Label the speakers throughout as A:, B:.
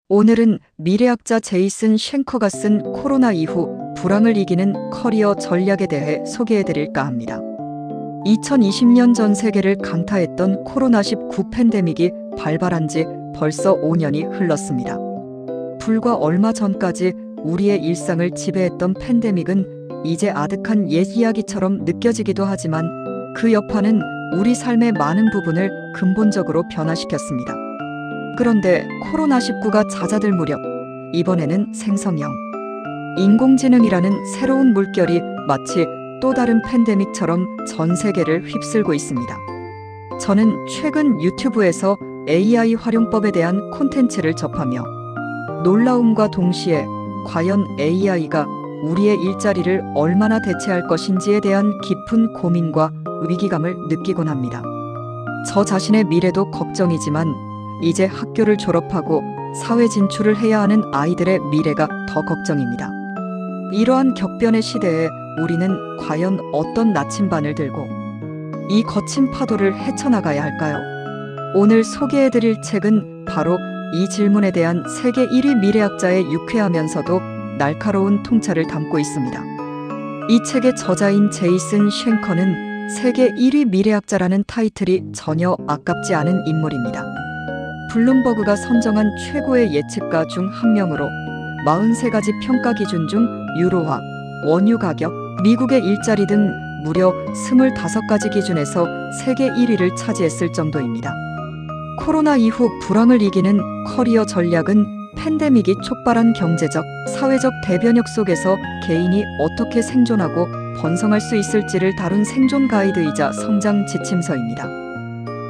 A: 오늘은 미래학자 제이슨 쉔커가 쓴 코로나 이후 불황을 이기는 커리어 전략에 대해 소개해드릴까 합니다. 2020년 전 세계를 강타했던 코로나19 팬데믹이 발발한 지 벌써 5년이 흘렀습니다. 불과 얼마 전까지 우리의 일상을 지배했던 팬데믹은 이제 아득한 옛 이야기처럼 느껴지기도 하지만 그 여파는 우리 삶의 많은 부분을 근본적으로 변화시켰습니다. 그런데 코로나19가 잦아들 무렵 이번에는 생성형 인공지능이라는 새로운 물결이 마치 또 다른 팬데믹처럼 전 세계를 휩쓸고 있습니다. 저는 최근 유튜브에서 AI 활용법에 대한 콘텐츠를 접하며 놀라움과 동시에 과연 AI가 우리의 일자리를 얼마나 대체할 것인지에 대한 깊은 고민과 위기감을 느끼곤 합니다. 저 자신의 미래도 걱정이지만 이제 학교를 졸업하고 사회 진출을 해야 하는 아이들의 미래가 더 걱정입니다. 이러한 격변의 시대에 우리는 과연 어떤 나침반을 들고 이 거친 파도를 헤쳐나가야 할까요? 오늘 소개해드릴 책은 바로 이 질문에 대한 세계 1위 미래학자의 유쾌하면서도 날카로운 통찰을 담고 있습니다. 이 책의 저자인 제이슨 쉔커는 세계 1위 미래학자라는 타이틀이 전혀 아깝지 않은 인물입니다. 블룸버그가 선정한 최고의 예측가 중 한 명으로 43가지 평가 기준 중 유로화, 원유 가격, 미국의 일자리 등 무려 25가지 기준에서 세계 1위를 차지했을 정도입니다. 코로나 이후 불황을 이기는 커리어 전략은 팬데믹이 촉발한 경제적, 사회적 대변혁 속에서 개인이 어떻게 생존하고 번성할 수 있을지를 다룬 생존 가이드이자 성장 지침서입니다.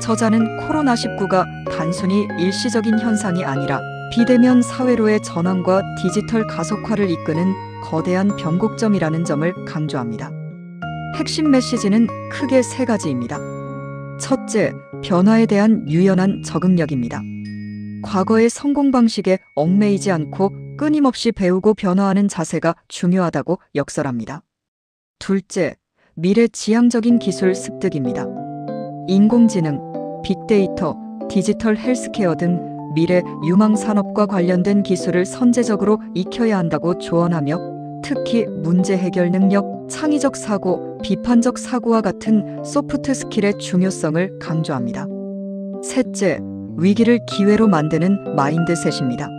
A: 저자는 코로나19가 단순히 일시적인 현상이 아니라 비대면 사회로의 전환과 디지털 가속화를 이끄는 거대한 변곡점이라는 점을 강조합니다. 핵심 메시지는 크게 세 가지입니다. 첫째, 변화에 대한 유연한 적응력입니다. 과거의 성공 방식에 얽매이지 않고 끊임없이 배우고 변화하는 자세가 중요하다고 역설합니다. 둘째, 미래지향적인 기술 습득입니다. 인공지능, 빅데이터, 디지털 헬스케어 등 미래 유망 산업과 관련된 기술을 선제적으로 익혀야 한다고 조언하며 특히 문제 해결 능력, 창의적 사고, 비판적 사고와 같은 소프트 스킬의 중요성을 강조합니다. 셋째, 위기를 기회로 만드는 마인드셋입니다.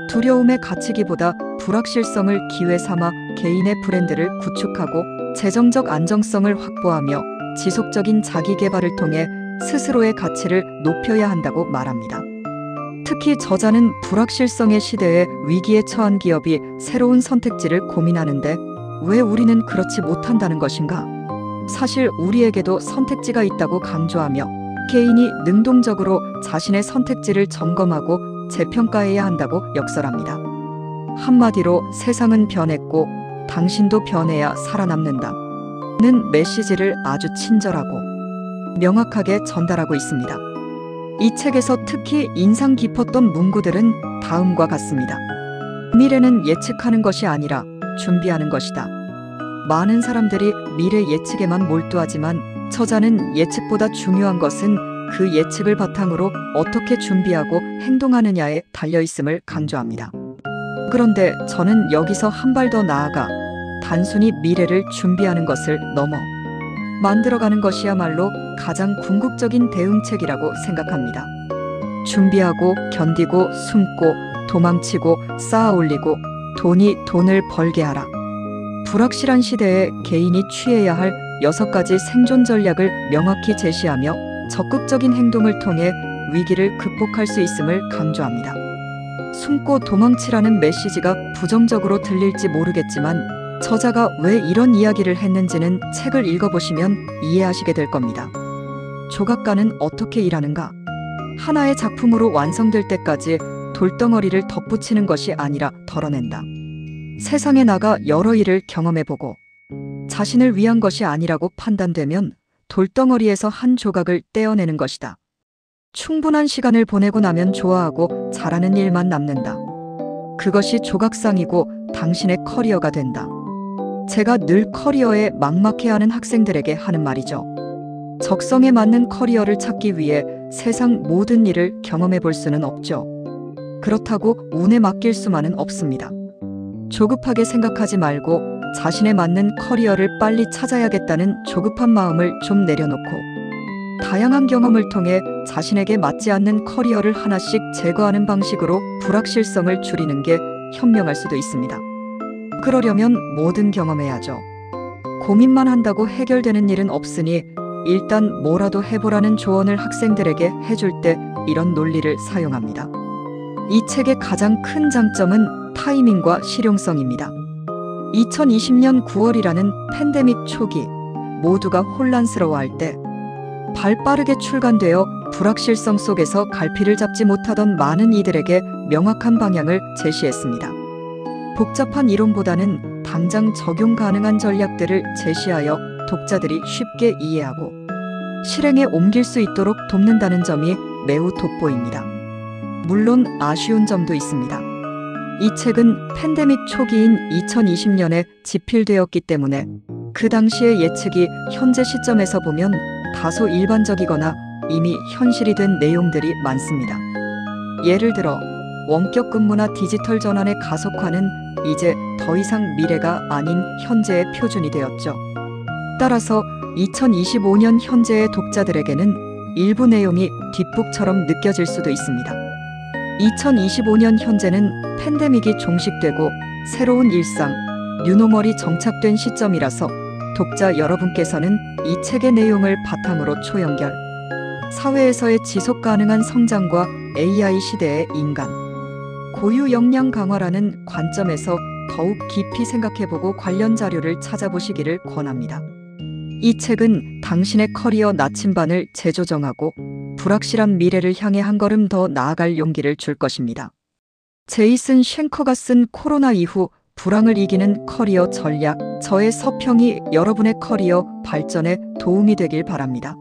A: 두려움에 갇히기보다 불확실성을 기회 삼아 개인의 브랜드를 구축하고 재정적 안정성을 확보하며 지속적인 자기 개발을 통해 스스로의 가치를 높여야 한다고 말합니다. 특히 저자는 불확실성의 시대에 위기에 처한 기업이 새로운 선택지를 고민하는데 왜 우리는 그렇지 못한다는 것인가? 사실 우리에게도 선택지가 있다고 강조하며 개인이 능동적으로 자신의 선택지를 점검하고 재평가해야 한다고 역설합니다. 한마디로 세상은 변했고 당신도 변해야 살아남는다. 는 메시지를 아주 친절하고 명확하게 전달하고 있습니다. 이 책에서 특히 인상 깊었던 문구들은 다음과 같습니다. 미래는 예측하는 것이 아니라 준비하는 것이다. 많은 사람들이 미래 예측에만 몰두하지만 저자는 예측보다 중요한 것은 그 예측을 바탕으로 어떻게 준비하고 행동하느냐에 달려있음을 강조합니다. 그런데 저는 여기서 한 발 더 나아가 단순히 미래를 준비하는 것을 넘어 만들어가는 것이야말로 가장 궁극적인 대응책이라고 생각합니다. 준비하고 견디고 숨고 도망치고 쌓아올리고 돈이 돈을 벌게 하라. 불확실한 시대에 개인이 취해야 할 6가지 생존 전략을 명확히 제시하며 적극적인 행동을 통해 위기를 극복할 수 있음을 강조합니다. 숨고 도망치라는 메시지가 부정적으로 들릴지 모르겠지만 저자가 왜 이런 이야기를 했는지는 책을 읽어보시면 이해하시게 될 겁니다. 조각가는 어떻게 일하는가? 하나의 작품으로 완성될 때까지 돌덩어리를 덧붙이는 것이 아니라 덜어낸다. 세상에 나가 여러 일을 경험해보고 자신을 위한 것이 아니라고 판단되면 돌덩어리에서 한 조각을 떼어내는 것이다. 충분한 시간을 보내고 나면 좋아하고 잘하는 일만 남는다. 그것이 조각상이고 당신의 커리어가 된다. 제가 늘 커리어에 막막해하는 학생들에게 하는 말이죠. 적성에 맞는 커리어를 찾기 위해 세상 모든 일을 경험해 볼 수는 없죠. 그렇다고 운에 맡길 수만은 없습니다. 조급하게 생각하지 말고 자신에 맞는 커리어를 빨리 찾아야겠다는 조급한 마음을 좀 내려놓고 다양한 경험을 통해 자신에게 맞지 않는 커리어를 하나씩 제거하는 방식으로 불확실성을 줄이는 게 현명할 수도 있습니다. 그러려면 뭐든 경험해야죠. 고민만 한다고 해결되는 일은 없으니 일단 뭐라도 해보라는 조언을 학생들에게 해줄 때 이런 논리를 사용합니다. 이 책의 가장 큰 장점은 타이밍과 실용성입니다. 2020년 9월이라는 팬데믹 초기 모두가 혼란스러워할 때 발빠르게 출간되어 불확실성 속에서 갈피를 잡지 못하던 많은 이들에게 명확한 방향을 제시했습니다. 복잡한 이론보다는 당장 적용 가능한 전략들을 제시하여 독자들이 쉽게 이해하고 실행에 옮길 수 있도록 돕는다는 점이 매우 돋보입니다. 물론 아쉬운 점도 있습니다. 이 책은 팬데믹 초기인 2020년에 집필되었기 때문에 그 당시의 예측이 현재 시점에서 보면 다소 일반적이거나 이미 현실이 된 내용들이 많습니다. 예를 들어 원격 근무나 디지털 전환의 가속화는 이제 더 이상 미래가 아닌 현재의 표준이 되었죠. 따라서 2025년 현재의 독자들에게는 일부 내용이 뒷북처럼 느껴질 수도 있습니다. 2025년 현재는 팬데믹이 종식되고 새로운 일상, 뉴노멀이 정착된 시점이라서 독자 여러분께서는 이 책의 내용을 바탕으로 초연결, 사회에서의 지속 가능한 성장과 AI 시대의 인간, 고유 역량 강화라는 관점에서 더욱 깊이 생각해보고 관련 자료를 찾아보시기를 권합니다. 이 책은 당신의 커리어 나침반을 재조정하고 불확실한 미래를 향해 한 걸음 더 나아갈 용기를 줄 것입니다. 제이슨 쉔커가 쓴 코로나 이후 불황을 이기는 커리어 전략, 저의 서평이 여러분의 커리어 발전에 도움이 되길 바랍니다.